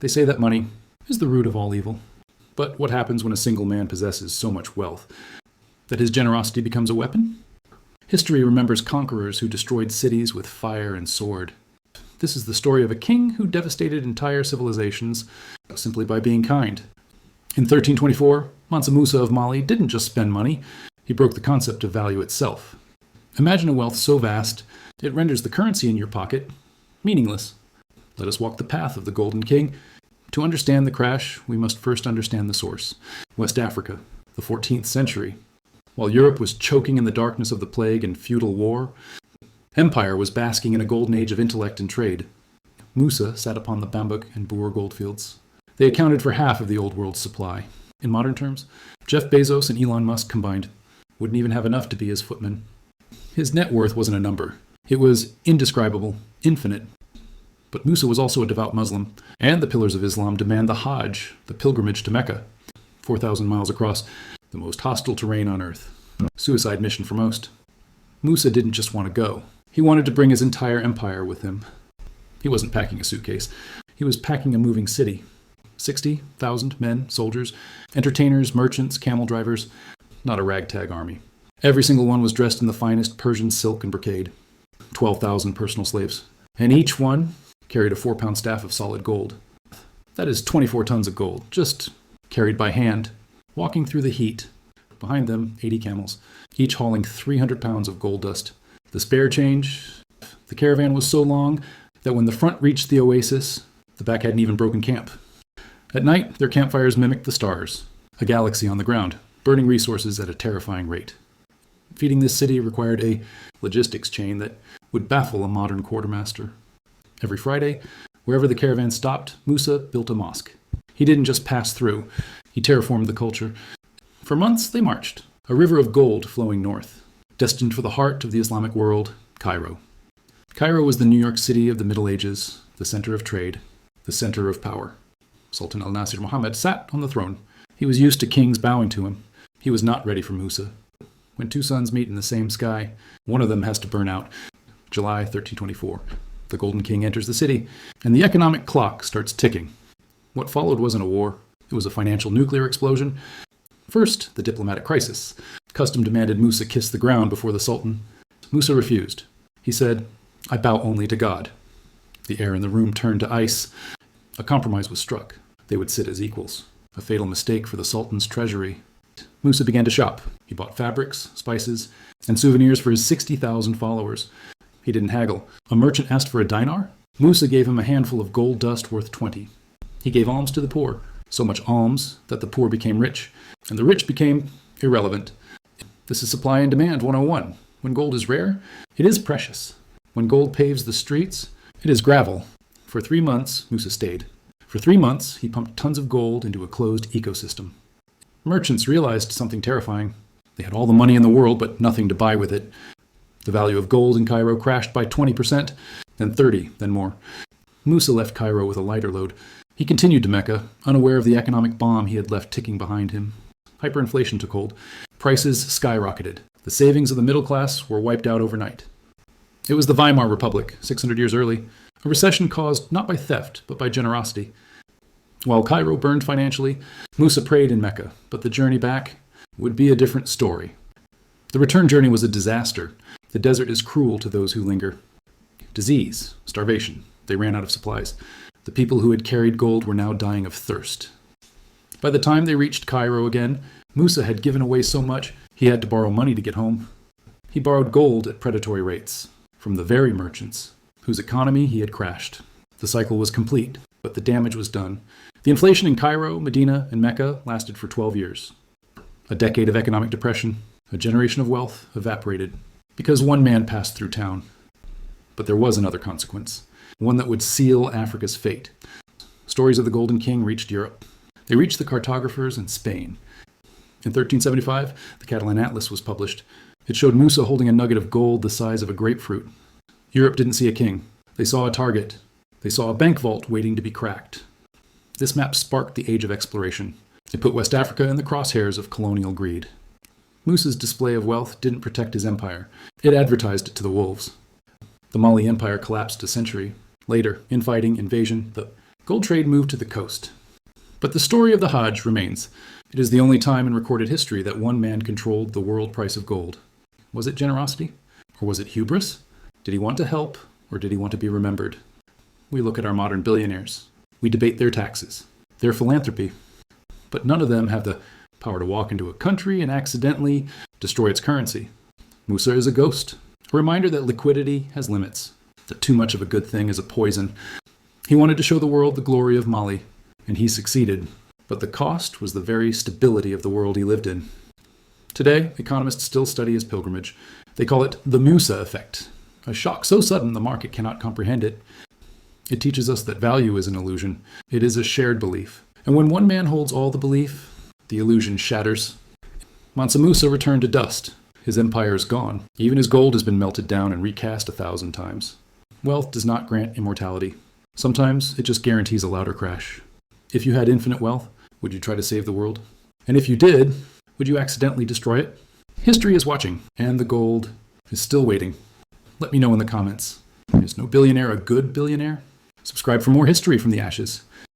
They say that money is the root of all evil. But what happens when a single man possesses so much wealth that his generosity becomes a weapon? History remembers conquerors who destroyed cities with fire and sword. This is the story of a king who devastated entire civilizations simply by being kind. In 1324, Mansa Musa of Mali didn't just spend money, he broke the concept of value itself. Imagine a wealth so vast, it renders the currency in your pocket meaningless. Let us walk the path of the Golden King. To understand the crash, we must first understand the source. West Africa, the 14th century. While Europe was choking in the darkness of the plague and feudal war, empire was basking in a golden age of intellect and trade. Musa sat upon the Bambouk and Boer goldfields. They accounted for half of the old world's supply. In modern terms, Jeff Bezos and Elon Musk combined wouldn't even have enough to be his footmen. His net worth wasn't a number. It was indescribable, infinite. But Musa was also a devout Muslim, and the pillars of Islam demand the Hajj, the pilgrimage to Mecca, 4,000 miles across, the most hostile terrain on earth. Suicide mission for most. Musa didn't just want to go. He wanted to bring his entire empire with him. He wasn't packing a suitcase. He was packing a moving city. 60,000 men, soldiers, entertainers, merchants, camel drivers, not a ragtag army. Every single one was dressed in the finest Persian silk and brocade. 12,000 personal slaves. And each one carried a 4-pound staff of solid gold. That is 24 tons of gold, just carried by hand, walking through the heat. Behind them, 80 camels, each hauling 300 pounds of gold dust. The spare change, the caravan was so long that when the front reached the oasis, the back hadn't even broken camp. At night, their campfires mimicked the stars, a galaxy on the ground, burning resources at a terrifying rate. Feeding this city required a logistics chain that would baffle a modern quartermaster. Every Friday, wherever the caravan stopped, Musa built a mosque. He didn't just pass through, he terraformed the culture. For months, they marched, a river of gold flowing north, destined for the heart of the Islamic world, Cairo. Cairo was the New York City of the Middle Ages, the center of trade, the center of power. Sultan al-Nasir Muhammad sat on the throne. He was used to kings bowing to him. He was not ready for Musa. When two suns meet in the same sky, one of them has to burn out. July 1324. The Golden King enters the city, and the economic clock starts ticking. What followed wasn't a war. It was a financial nuclear explosion. First, the diplomatic crisis. Custom demanded Musa kiss the ground before the Sultan. Musa refused. He said, "I bow only to God." The air in the room turned to ice. A compromise was struck. They would sit as equals. A fatal mistake for the Sultan's treasury. Musa began to shop. He bought fabrics, spices, and souvenirs for his 60,000 followers. He didn't haggle. A merchant asked for a dinar. Musa gave him a handful of gold dust worth 20. He gave alms to the poor. So much alms that the poor became rich, and the rich became irrelevant. This is supply and demand 101. When gold is rare, it is precious. When gold paves the streets, it is gravel. For 3 months, Musa stayed. For 3 months, he pumped tons of gold into a closed ecosystem. Merchants realized something terrifying. They had all the money in the world, but nothing to buy with it. The value of gold in Cairo crashed by 20%, then 30%, then more. Musa left Cairo with a lighter load. He continued to Mecca, unaware of the economic bomb he had left ticking behind him. Hyperinflation took hold. Prices skyrocketed. The savings of the middle class were wiped out overnight. It was the Weimar Republic, 600 years early, a recession caused not by theft, but by generosity. While Cairo burned financially, Musa prayed in Mecca, but the journey back would be a different story. The return journey was a disaster. The desert is cruel to those who linger. Disease, starvation, they ran out of supplies. The people who had carried gold were now dying of thirst. By the time they reached Cairo again, Musa had given away so much he had to borrow money to get home. He borrowed gold at predatory rates from the very merchants whose economy he had crashed. The cycle was complete, but the damage was done. The inflation in Cairo, Medina, and Mecca lasted for 12 years. A decade of economic depression, a generation of wealth evaporated because one man passed through town. But there was another consequence, one that would seal Africa's fate. Stories of the Golden King reached Europe. They reached the cartographers in Spain. In 1375, the Catalan Atlas was published. It showed Musa holding a nugget of gold the size of a grapefruit. Europe didn't see a king. They saw a target. They saw a bank vault waiting to be cracked. This map sparked the age of exploration. It put West Africa in the crosshairs of colonial greed. Musa's display of wealth didn't protect his empire. It advertised it to the wolves. The Mali Empire collapsed a century later. Infighting, invasion, the Gold trade moved to the coast. But the story of the Hajj remains. It is the only time in recorded history that one man controlled the world price of gold. Was it generosity? Or was it hubris? Did he want to help, or did he want to be remembered? We look at our modern billionaires. We debate their taxes, their philanthropy. But none of them have the power to walk into a country and accidentally destroy its currency. Musa is a ghost, a reminder that liquidity has limits, that too much of a good thing is a poison. He wanted to show the world the glory of Mali, and he succeeded. But the cost was the very stability of the world he lived in. Today, economists still study his pilgrimage. They call it the Musa effect, a shock so sudden the market cannot comprehend it. It teaches us that value is an illusion. It is a shared belief. And when one man holds all the belief, the illusion shatters. Mansa Musa returned to dust. His empire is gone. Even his gold has been melted down and recast 1,000 times. Wealth does not grant immortality. Sometimes it just guarantees a louder crash. If you had infinite wealth, would you try to save the world? And if you did, would you accidentally destroy it? History is watching, and the gold is still waiting. Let me know in the comments. Is no billionaire a good billionaire? Subscribe for more history from the ashes.